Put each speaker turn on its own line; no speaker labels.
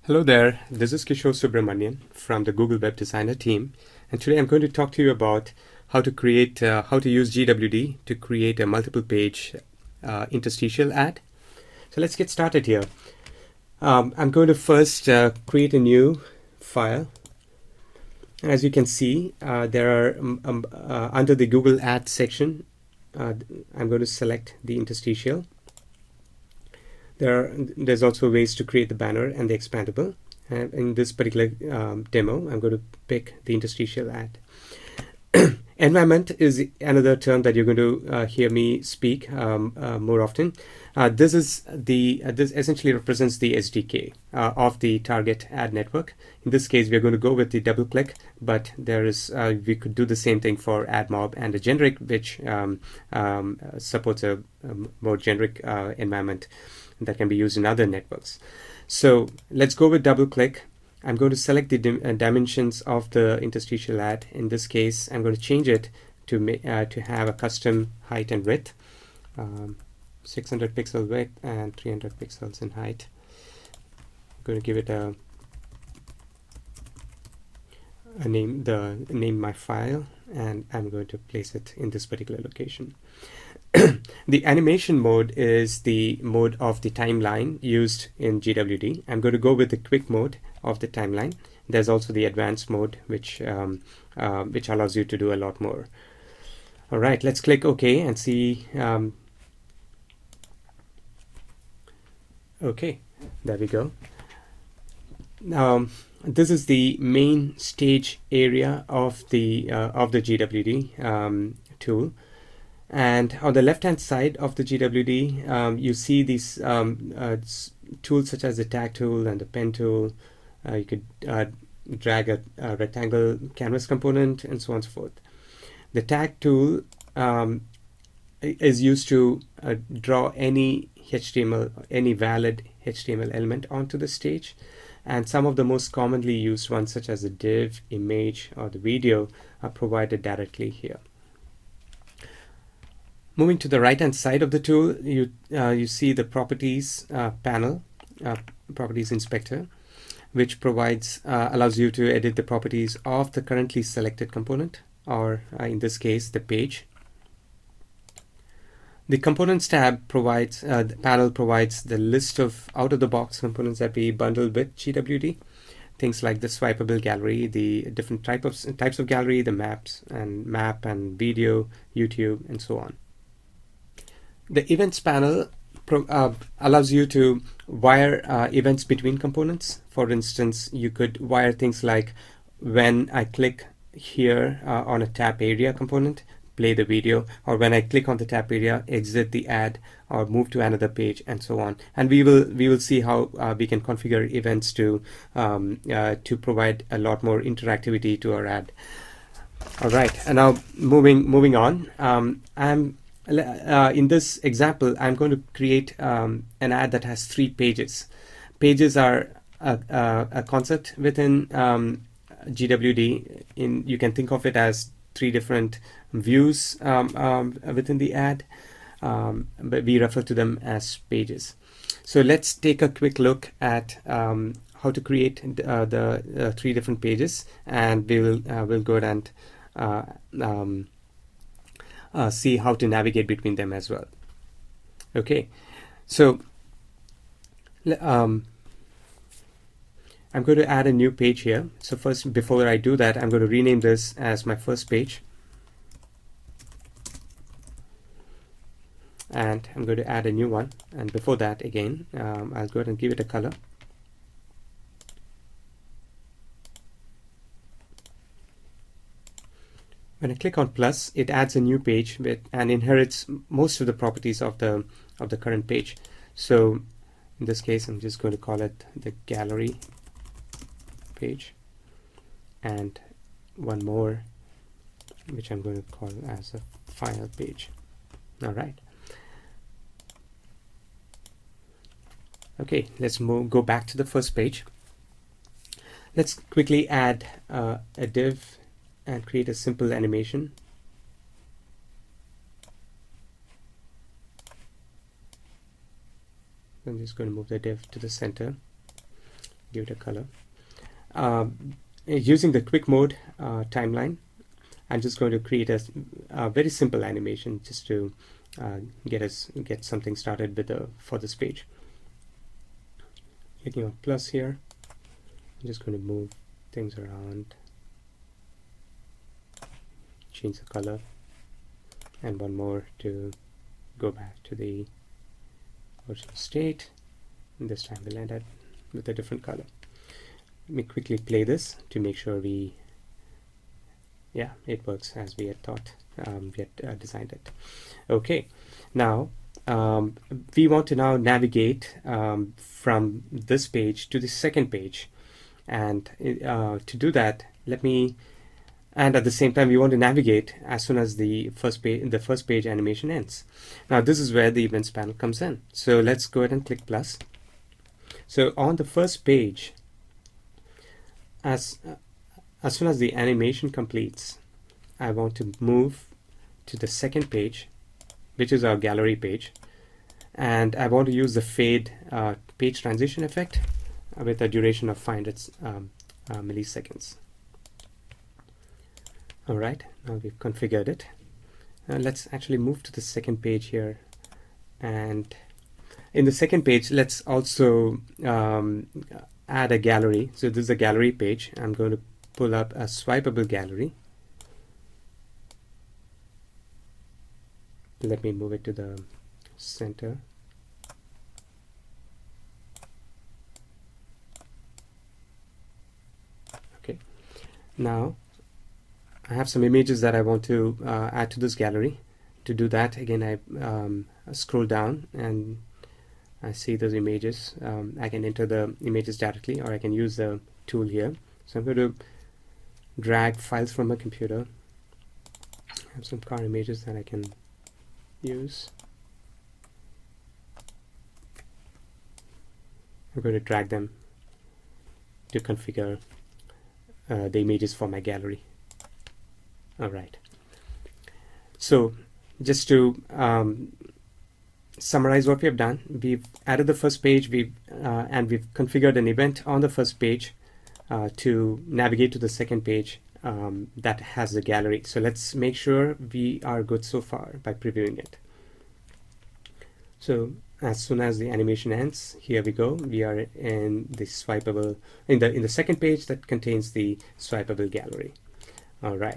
Hello there, this is Kishore Subramanian from the Google Web Designer team, and today I'm going to talk to you about how to use GWD to create a multiple page interstitial ad. So let's get started here. I'm going to first create a new file. As you can see, there are under the Google Ads section, I'm going to select the interstitial. There's also ways to create the banner and the expandable. And in this particular demo, I'm going to pick the interstitial ad. Environment is another term that you're going to hear me speak more often. This essentially represents the SDK of the target ad network. In this case, we're going to go with the double click, but we could do the same thing for AdMob and a generic, which supports a more generic environment that can be used in other networks. So let's go with double click. I'm going to select the dimensions of the interstitial ad. In this case, I'm going to change it to have a custom height and width, 600 pixel width and 300 pixels in height. I'm going to give it a name my file, and I'm going to place it in this particular location. The animation mode is the mode of the timeline used in GWD. I'm going to go with the quick mode of the timeline. There's also the advanced mode, which allows you to do a lot more. All right, let's click OK and see. Okay, there we go. This is the main stage area of the GWD tool. And on the left-hand side of the GWD, you see these tools such as the tag tool and the pen tool. You could drag a rectangle canvas component and so on and so forth. The tag tool is used to draw any valid HTML element onto the stage. And some of the most commonly used ones, such as the div, image, or the video, are provided directly here. Moving to the right-hand side of the tool, you see the properties panel, properties inspector, which allows you to edit the properties of the currently selected component, or in this case, the page. The Components tab the panel provides the list of out-of-the-box components that we bundle with GWD. Things like the swipeable gallery, the different types of gallery, the map and video, YouTube, and so on. The Events panel allows you to wire events between components. For instance, you could wire things like when I click here on a tap area component, play the video, or when I click on the tap area, exit the ad, or move to another page, and so on. And we will see how we can configure events to provide a lot more interactivity to our ad. All right, and now moving on. In this example, I'm going to create an ad that has 3 pages. Pages are a concept within GWD. You can think of it as 3 different views within the ad, but we refer to them as pages. So let's take a quick look at how to create the 3 different pages, and we'll go ahead and see how to navigate between them as well. Okay, so I'm going to add a new page here. So first, before I do that, I'm going to rename this as my first page. And I'm going to add a new one. And before that, again, I'll go ahead and give it a color. When I click on plus, it adds a new page and inherits most of the properties of the current page. So in this case, I'm just going to call it the gallery page, and one more, which I'm going to call as a file page. All right. Okay, let's go back to the first page. Let's quickly add a div and create a simple animation. I'm just going to move the div to the center. give it a color. Using the quick mode timeline, I'm just going to create a very simple animation just to get something started with for this page. Clicking on plus here, I'm just going to move things around, change the color, and one more to go back to the original state. And this time we'll end it with a different color. Let me quickly play this to make sure it works as we had thought, we had designed it. Okay, now we want to now navigate from this page to the second page, and to do that, and at the same time we want to navigate as soon as the first page animation ends. Now this is where the events panel comes in. So let's go ahead and click plus. So on the first page, as soon as the animation completes, I want to move to the second page, which is our gallery page, and I want to use the fade page transition effect with a duration of 500 milliseconds. Alright, now we've configured it. Let's actually move to the second page here, and in the second page let's also add a gallery. So this is a gallery page. I'm going to pull up a swipeable gallery. Let me move it to the center. Okay, now I have some images that I want to add to this gallery. To do that, again, I scroll down and I see those images. I can enter the images directly, or I can use the tool here. So I'm going to drag files from my computer. I have some car images that I can use. I'm going to drag them to configure the images for my gallery. Alright, so just to summarize what we have done, we've added the first page, and we've configured an event on the first page to navigate to the second page that has the gallery. So let's make sure we are good so far by previewing it. So as soon as the animation ends, here we go. We are in the swipeable, in the second page that contains the swipeable gallery. All right.